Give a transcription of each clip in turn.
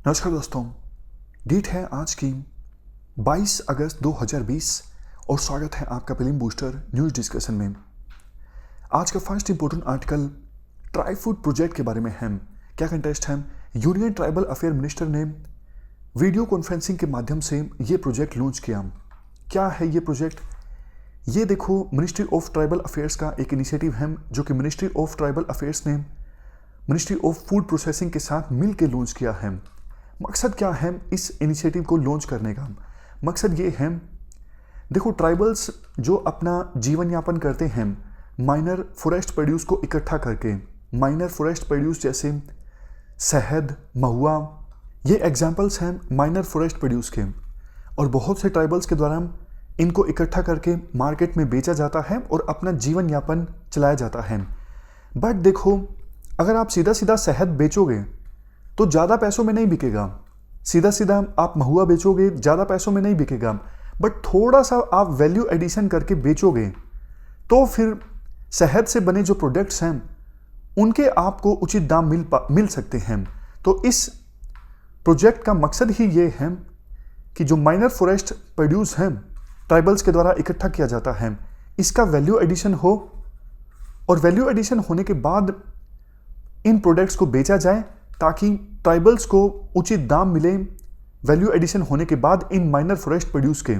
नमस्कार दोस्तों। डेट है आज की 22 अगस्त 2020 और स्वागत है आपका फिल्म बूस्टर न्यूज़ डिस्कशन में। आज का first important article try food project के बारे में है। क्या कंटेस्ट है? यूनियन ट्राइबल अफेयर मिनिस्टर ने वीडियो कॉन्फ्रेंसिंग के माध्यम से ये प्रोजेक्ट लॉन्च किया। क्या है ये प्रोजेक्ट? ये देखो, मिनिस्ट्री ऑफ ट्राइबल अफेयर्स का एक इनिशिएटिव है जो कि मिनिस्ट्री ऑफ ट्राइबल अफेयर्स ने मिनिस्ट्री ऑफ फूड प्रोसेसिंग के साथ मिलकर लॉन्च किया है। मकसद क्या है इस इनिशिएटिव को लॉन्च करने का? मकसद ये है, देखो, ट्राइबल्स जो अपना जीवन यापन करते हैं माइनर फॉरेस्ट प्रोड्यूस को इकट्ठा करके, माइनर फॉरेस्ट प्रोड्यूस जैसे शहद, महुआ, ये एग्जाम्पल्स हैं माइनर फॉरेस्ट प्रोड्यूस के। और बहुत से ट्राइबल्स के द्वारा इनको इकट्ठा करके मार्केट में बेचा जाता है और अपना जीवन यापन चलाया जाता है। बट देखो, अगर आप सीधा सीधा शहद बेचोगे तो ज़्यादा पैसों में नहीं बिकेगा। सीधा सीधा आप महुआ बेचोगे, ज़्यादा पैसों में नहीं बिकेगा। बट थोड़ा सा आप वैल्यू एडिशन करके बेचोगे तो फिर शहद से बने जो प्रोडक्ट्स हैं उनके आपको उचित दाम मिल सकते हैं। तो इस प्रोजेक्ट का मकसद ही ये है कि जो माइनर फॉरेस्ट प्रोड्यूस हैं ट्राइबल्स के द्वारा इकट्ठा किया जाता है, इसका वैल्यू एडिशन हो और वैल्यू एडिशन होने के बाद इन प्रोडक्ट्स को बेचा जाए ताकि ट्राइबल्स को उचित दाम मिले वैल्यू एडिशन होने के बाद इन माइनर फॉरेस्ट प्रोड्यूस के।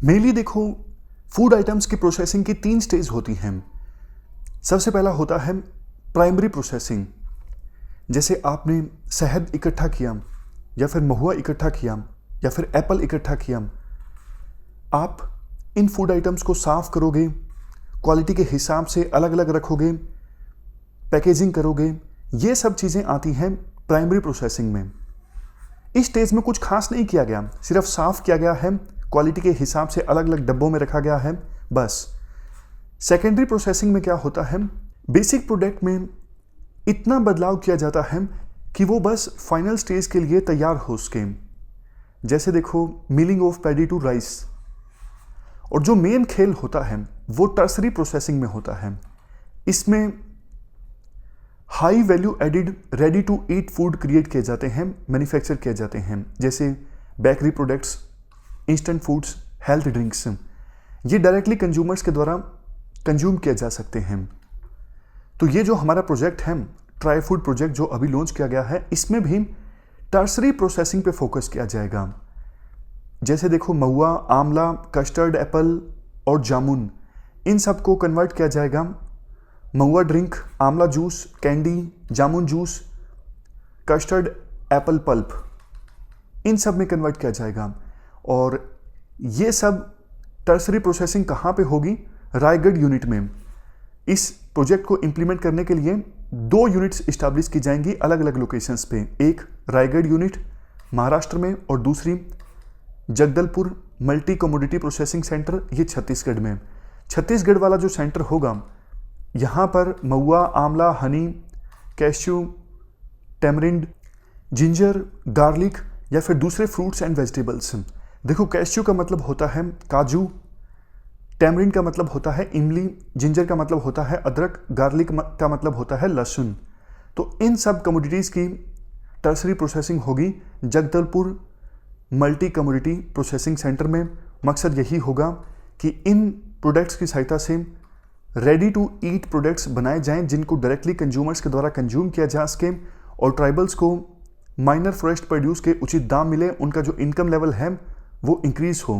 मेनली देखो, फूड आइटम्स की प्रोसेसिंग की 3 स्टेज होती हैं। सबसे पहला होता है प्राइमरी प्रोसेसिंग। जैसे आपने शहद इकट्ठा किया या फिर महुआ इकट्ठा किया या फिर एप्पल इकट्ठा किया, आप इन फूड आइटम्स को साफ करोगे, क्वालिटी के हिसाब से अलग अलग रखोगे, पैकेजिंग करोगे। ये सब चीज़ें आती हैं प्राइमरी प्रोसेसिंग में। इस स्टेज में कुछ खास नहीं किया गया, सिर्फ साफ किया गया है, क्वालिटी के हिसाब से अलग अलग डब्बों में रखा गया है, बस। सेकेंडरी प्रोसेसिंग में क्या होता है, बेसिक प्रोडक्ट में इतना बदलाव किया जाता है कि वो बस फाइनल स्टेज के लिए तैयार हो सके। जैसे देखो, milling of paddy to rice. और जो मेन खेल होता है वो टर्सरी प्रोसेसिंग में होता है। इसमें high value added ready to eat food create किए जाते हैं, मैन्युफैक्चर किए जाते हैं, जैसे bakery products, instant foods, health drinks. ये डायरेक्टली कंज्यूमर्स के द्वारा कंज्यूम किए जा सकते हैं। तो ये जो हमारा प्रोजेक्ट है, ट्राई फूड प्रोजेक्ट जो अभी लॉन्च किया गया है, इसमें भी टर्सरी प्रोसेसिंग पे फोकस किया जाएगा। जैसे देखो, महुआ, आंवला, कस्टर्ड एप्पल और जामुन, इन सब को कन्वर्ट किया जाएगा। महुआ ड्रिंक, आंवला जूस, कैंडी, जामुन जूस, कस्टर्ड एप्पल पल्प, इन सब में कन्वर्ट किया जाएगा। और ये सब टर्सरी प्रोसेसिंग कहाँ पे होगी? रायगढ़ यूनिट में। इस प्रोजेक्ट को इम्प्लीमेंट करने के लिए 2 यूनिट्स इस्टेब्लिश की जाएंगी अलग अलग लोकेशंस पे। एक रायगढ़ यूनिट महाराष्ट्र में और दूसरी Jagdalpur multi commodity processing centre, ये छत्तीसगढ़ में। छत्तीसगढ़ वाला जो सेंटर होगा, यहाँ पर महुआ, आंवला, Honey, cashew, tamarind, ginger, garlic या फिर दूसरे फ्रूट्स एंड वेजिटेबल्स। देखो, कैश्यू का मतलब होता है काजू, टेमरिंड का मतलब होता है इमली, जिंजर का मतलब होता है अदरक, गार्लिक का मतलब होता है लहसुन। तो इन सब कमोडिटीज़ की टर्सरी प्रोसेसिंग होगी Jagdalpur multi commodity processing centre में। मकसद यही होगा कि इन प्रोडक्ट्स की सहायता से रेडी टू ईट प्रोडक्ट्स बनाए जाएं जिनको डायरेक्टली कंज्यूमर्स के द्वारा कंज्यूम किया जा सके और ट्राइबल्स को माइनर फॉरेस्ट प्रोड्यूस के उचित दाम मिले, उनका जो इनकम लेवल है वो इंक्रीज हो।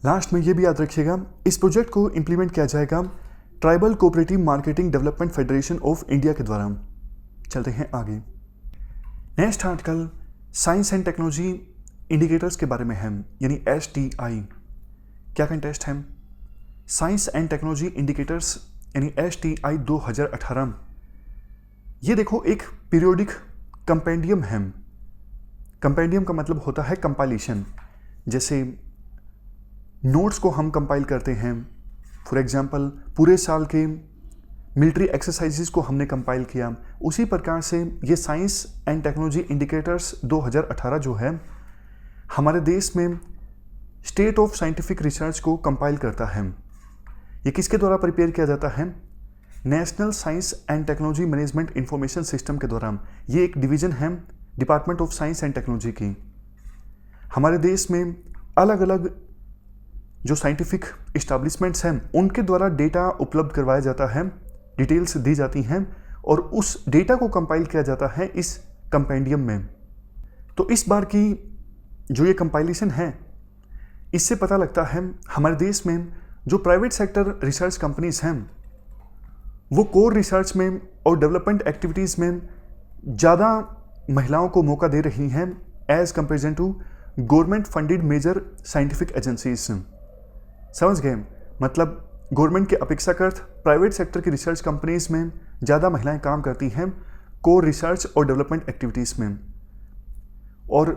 लास्ट में ये भी याद रखिएगा, इस प्रोजेक्ट को इम्प्लीमेंट किया जाएगा tribal cooperative marketing development federation of India के द्वारा। चलते हैं आगे। Next article science and technology indicators के बारे में है, यानी STI। क्या कंटेस्ट है? साइंस एंड टेक्नोलॉजी इंडिकेटर्स यानी STI 2018। ये देखो, एक पीरियोडिक कंपेंडियम है। कंपेंडियम का मतलब होता है कंपाइलेशन। जैसे नोट्स को हम कंपाइल करते हैं, फॉर एग्जांपल पूरे साल के मिलिट्री एक्सरसाइजेस को हमने कंपाइल किया, उसी प्रकार से ये साइंस एंड टेक्नोलॉजी इंडिकेटर्स 2018 जो है हमारे देश में स्टेट ऑफ साइंटिफिक रिसर्च को कंपाइल करता है। ये किसके द्वारा प्रिपेयर किया जाता है? National science and technology management information system के द्वारा। ये एक डिवीजन है department of science and technology की। हमारे देश में अलग अलग जो साइंटिफिक इस्टेब्लिशमेंट्स हैं उनके द्वारा डेटा उपलब्ध करवाया जाता है, डिटेल्स दी जाती हैं और उस डेटा को कंपाइल किया जाता है इस कंपेंडियम में। तो इस बार की जो ये कंपाइलेशन है, इससे पता लगता है हमारे देश में जो प्राइवेट सेक्टर रिसर्च कंपनीज हैं वो कोर रिसर्च में और डेवलपमेंट एक्टिविटीज़ में ज़्यादा महिलाओं को मौका दे रही हैं as comparison to government funded major scientific agencies. समझ गए? मतलब गवर्नमेंट के अपेक्षाकृत प्राइवेट सेक्टर की रिसर्च कंपनीज में ज़्यादा महिलाएं काम करती हैं कोर रिसर्च और डेवलपमेंट एक्टिविटीज़ में। और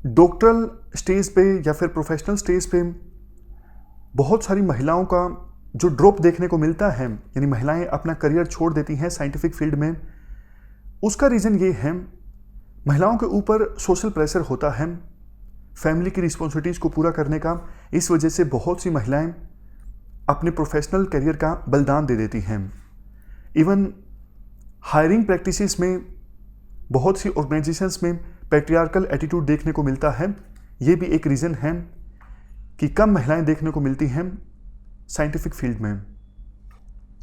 डॉक्टरल स्टेज पे या फिर प्रोफेशनल स्टेज पे बहुत सारी महिलाओं का जो ड्रॉप देखने को मिलता है, यानी महिलाएं अपना करियर छोड़ देती हैं साइंटिफिक फील्ड में, उसका रीज़न ये है महिलाओं के ऊपर सोशल प्रेशर होता है फैमिली की रिस्पॉन्सिबिलिटीज़ को पूरा करने का। इस वजह से बहुत सी महिलाएं अपने प्रोफेशनल करियर का बलिदान दे देती हैं। इवन हायरिंग प्रैक्टिसेस में बहुत सी ऑर्गेनाइजेशंस में पैट्रियार्कल एटीट्यूड देखने को मिलता है। ये भी एक रीज़न है कि कम महिलाएं देखने को मिलती हैं साइंटिफिक फील्ड में।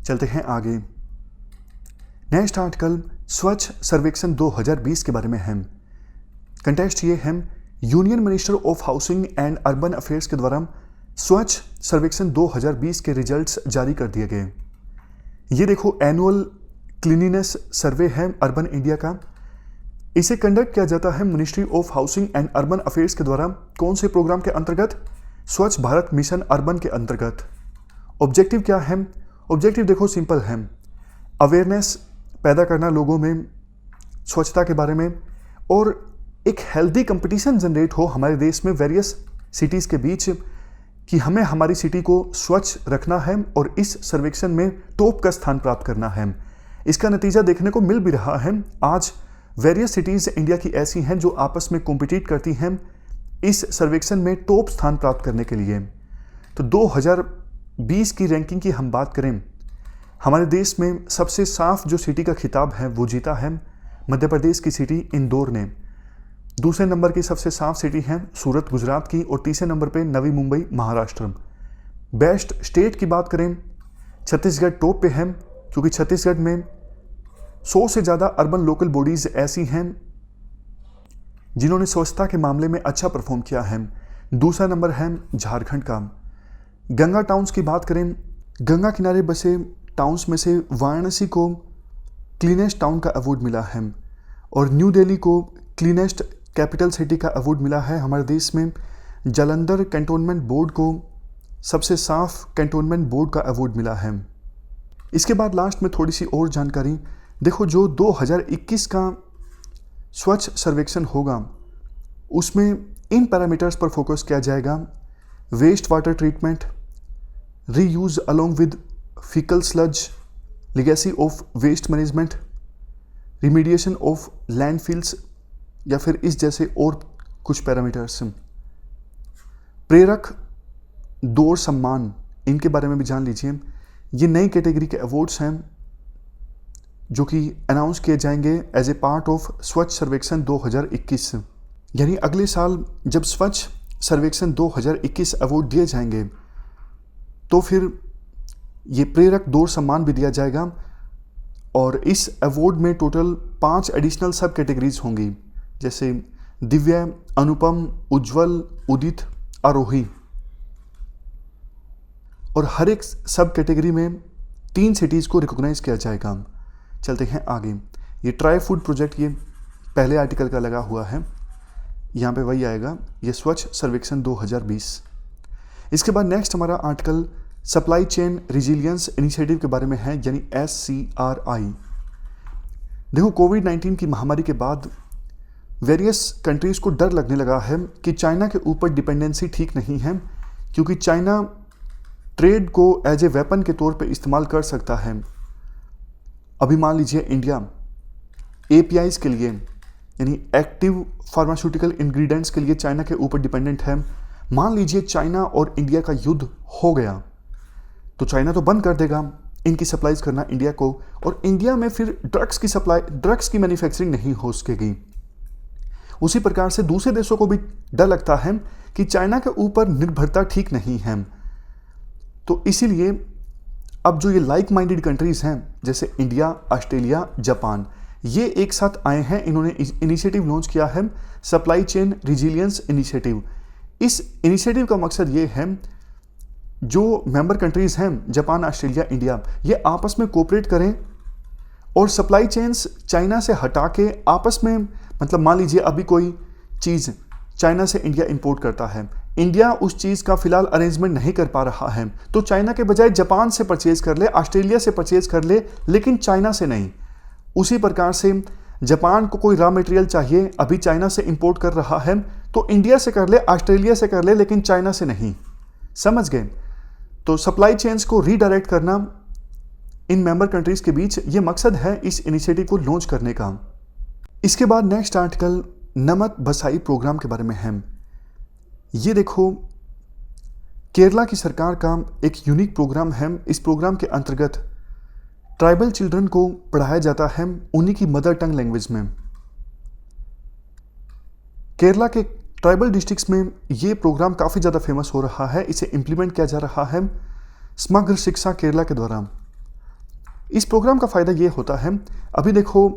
चलते हैं आगे। नेक्स्ट आर्टिकल स्वच्छ सर्वेक्षण 2020 के बारे में है। कंटेक्स्ट ये है, union minister of housing and urban affairs के द्वारा स्वच्छ सर्वेक्षण 2020 के रिजल्ट्स जारी कर दिए गए। ये देखो एनुअल क्लीनिनेस सर्वे है अर्बन इंडिया का। इसे कंडक्ट किया जाता है ministry of housing and urban affairs के द्वारा। कौन से प्रोग्राम के अंतर्गत? स्वच्छ भारत मिशन अर्बन के अंतर्गत। ऑब्जेक्टिव क्या है? ऑब्जेक्टिव देखो सिंपल है, अवेयरनेस पैदा करना लोगों में स्वच्छता के बारे में, और एक हेल्दी कंपटीशन जनरेट हो हमारे देश में वेरियस सिटीज़ के बीच कि हमें हमारी सिटी को स्वच्छ रखना है और इस सर्वेक्षण में टॉप का स्थान प्राप्त करना है। इसका नतीजा देखने को मिल भी रहा है। आज वेरियस सिटीज़ इंडिया की ऐसी हैं जो आपस में कॉम्पिटिट करती हैं इस सर्वेक्षण में टॉप स्थान प्राप्त करने के लिए। तो 2020 की रैंकिंग की हम बात करें, हमारे देश में सबसे साफ जो सिटी का खिताब है वो जीता है मध्य प्रदेश की सिटी इंदौर ने। दूसरे नंबर की सबसे साफ सिटी है सूरत गुजरात की, और तीसरे नंबर पे नवी मुंबई महाराष्ट्र। बेस्ट स्टेट की बात करें, छत्तीसगढ़ टॉप पे है, क्योंकि छत्तीसगढ़ में 100 से ज़्यादा अर्बन लोकल बॉडीज़ ऐसी हैं जिन्होंने स्वच्छता के मामले में अच्छा परफॉर्म किया है। दूसरा नंबर है झारखंड का। गंगा टाउन्स की बात करें, गंगा किनारे बसे टाउन्स में से वाराणसी को क्लीनेस्ट टाउन का अवार्ड मिला है और न्यू दिल्ली को क्लीनेस्ट कैपिटल सिटी का अवार्ड मिला है। हमारे देश में जालंधर कैंटोनमेंट बोर्ड को सबसे साफ कैंटोनमेंट बोर्ड का अवार्ड मिला है। इसके बाद लास्ट में थोड़ी सी और जानकारी देखो, जो 2021 का स्वच्छ सर्वेक्षण होगा उसमें इन पैरामीटर्स पर फोकस किया जाएगा: waste water treatment, reuse along with faecal sludge, legacy of waste management, remediation of landfills, या फिर इस जैसे और कुछ पैरामीटर्स। प्रेरक दौड़ सम्मान, इनके बारे में भी जान लीजिए। ये नई कैटेगरी के अवार्ड्स हैं जो कि अनाउंस किए जाएंगे एज ए पार्ट ऑफ स्वच्छ सर्वेक्षण 2021। यानी अगले साल जब स्वच्छ सर्वेक्षण 2021 अवार्ड दिए जाएंगे तो फिर ये प्रेरक दौड़ सम्मान भी दिया जाएगा, और इस अवार्ड में टोटल 5 एडिशनल सब कैटेगरीज होंगी, जैसे दिव्य, अनुपम, उज्जवल, उदित, आरोही। और हर एक सब कैटेगरी में 3 सिटीज़ को रिकॉग्नाइज किया जाएगा। चलते हैं आगे। ये ट्राई फूड प्रोजेक्ट ये पहले आर्टिकल का लगा हुआ है, यहाँ पे वही आएगा, ये स्वच्छ सर्वेक्षण 2020। इसके बाद नेक्स्ट हमारा article supply chain resilience initiative के बारे में है, यानी SCRI। देखो, कोविड-19 की महामारी के बाद वेरियस कंट्रीज़ को डर लगने लगा है कि चाइना के ऊपर डिपेंडेंसी ठीक नहीं है, क्योंकि चाइना ट्रेड को एज ए वेपन के तौर पे इस्तेमाल कर सकता है। अभी मान लीजिए इंडिया APIs के लिए, यानी एक्टिव फार्मास्यूटिकल इंग्रेडिएंट्स के लिए चाइना के ऊपर डिपेंडेंट है। मान लीजिए चाइना और इंडिया का युद्ध हो गया तो चाइना तो बंद कर देगा इनकी सप्लाईज करना इंडिया को, और इंडिया में फिर ड्रग्स की मैन्युफैक्चरिंग नहीं हो सकेगी। उसी प्रकार से दूसरे देशों को भी डर लगता है कि चाइना के ऊपर निर्भरता ठीक नहीं है। तो इसीलिए अब जो ये लाइक माइंडेड कंट्रीज हैं जैसे इंडिया, ऑस्ट्रेलिया, जापान, ये एक साथ आए हैं। इन्होंने इनिशिएटिव लॉन्च किया है सप्लाई चेन रिजिलियंस इनिशिएटिव। इस इनिशिएटिव का मकसद ये है जो मेंबर कंट्रीज हैं जापान, ऑस्ट्रेलिया, इंडिया, ये आपस में कोऑपरेट करें और सप्लाई चेन्स चाइना से हटा के आपस में, मतलब मान लीजिए अभी कोई चीज़ चाइना से इंडिया इंपोर्ट करता है, इंडिया उस चीज़ का फिलहाल अरेंजमेंट नहीं कर पा रहा है, तो चाइना के बजाय जापान से परचेज कर ले, ऑस्ट्रेलिया से परचेज कर ले, लेकिन चाइना से नहीं। उसी प्रकार से जापान को कोई रॉ मटेरियल चाहिए, अभी चाइना से इंपोर्ट कर रहा है, तो इंडिया से कर ले, ऑस्ट्रेलिया से कर ले, लेकिन चाइना से नहीं। समझ गए? तो सप्लाई चेन्स को रीडायरेक्ट करना इन मेंबर कंट्रीज के बीच, ये मकसद है इस इनिशिएटिव को लॉन्च करने का। इसके बाद नेक्स्ट आर्टिकल नमक बसाई प्रोग्राम के बारे में है। ये देखो, केरला की सरकार का एक यूनिक प्रोग्राम है। इस प्रोग्राम के अंतर्गत ट्राइबल चिल्ड्रन को पढ़ाया जाता है उन्हीं की मदर टंग लैंग्वेज में। केरला के ट्राइबल डिस्ट्रिक्ट्स में ये प्रोग्राम काफ़ी ज़्यादा फेमस हो रहा है। इसे इम्प्लीमेंट किया जा रहा है समग्र शिक्षा केरला के द्वारा। इस प्रोग्राम का फ़ायदा ये होता है, अभी देखो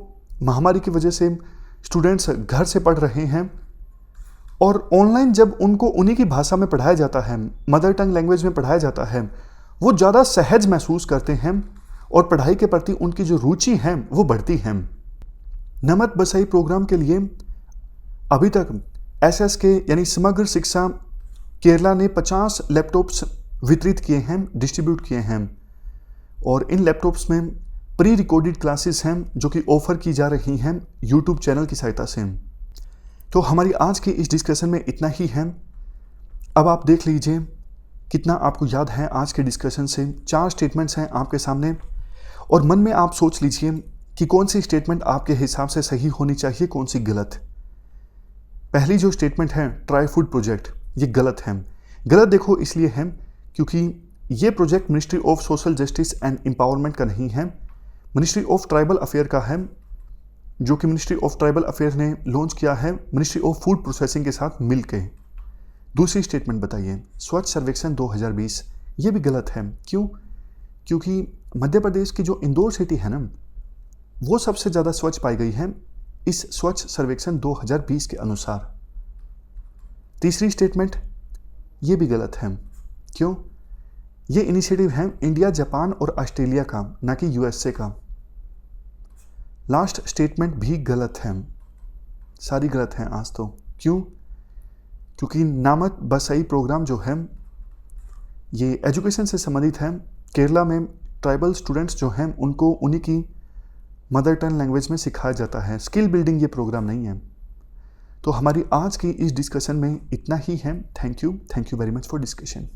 महामारी की वजह से स्टूडेंट्स घर से पढ़ रहे हैं और ऑनलाइन जब उनको उन्हीं की भाषा में पढ़ाया जाता है, मदर टंग लैंग्वेज में पढ़ाया जाता है, वो ज़्यादा सहज महसूस करते हैं और पढ़ाई के प्रति उनकी जो रुचि है वो बढ़ती है। नमक बसाई प्रोग्राम के लिए अभी तक SSK यानी समग्र शिक्षा केरला ने 50 लैपटॉप्स वितरित किए हैं, डिस्ट्रीब्यूट किए हैं, और इन लैपटॉप्स में प्री रिकॉर्डेड क्लासेस हैं जो कि ऑफर की जा रही हैं यूट्यूब चैनल की सहायता से। तो हमारी आज की इस डिस्कशन में इतना ही है। अब आप देख लीजिए कितना आपको याद है आज के डिस्कशन से। 4 स्टेटमेंट्स हैं आपके सामने और मन में आप सोच लीजिए कि कौन सी स्टेटमेंट आपके हिसाब से सही होनी चाहिए, कौन सी गलत। पहली जो स्टेटमेंट है ट्राई फूड प्रोजेक्ट, ये गलत है। गलत देखो इसलिए है क्योंकि ये project ministry of social justice and empowerment का नहीं है, मिनिस्ट्री ऑफ ट्राइबल अफेयर का है, जो कि मिनिस्ट्री ऑफ ट्राइबल अफेयर ने लॉन्च किया है मिनिस्ट्री ऑफ फूड प्रोसेसिंग के साथ मिलकर। दूसरी स्टेटमेंट बताइए स्वच्छ सर्वेक्षण 2020, ये भी गलत है। क्यों? क्योंकि मध्य प्रदेश की जो इंदौर सिटी है ना, वो सबसे ज़्यादा स्वच्छ पाई गई है इस स्वच्छ सर्वेक्षण 2020 के अनुसार। तीसरी स्टेटमेंट ये भी गलत है। क्यों? ये इनिशिएटिव है इंडिया, जापान और ऑस्ट्रेलिया का, ना कि USA का। लास्ट स्टेटमेंट भी गलत है, सारी गलत हैं आज तो। क्यों? क्योंकि नमक बसाई प्रोग्राम जो है ये एजुकेशन से संबंधित है। केरला में ट्राइबल स्टूडेंट्स जो हैं उनको उन्हीं की मदर टंग लैंग्वेज में सिखाया जाता है। स्किल बिल्डिंग ये प्रोग्राम नहीं है। तो हमारी आज की इस डिस्कशन में इतना ही है। Thank you very much for discussion.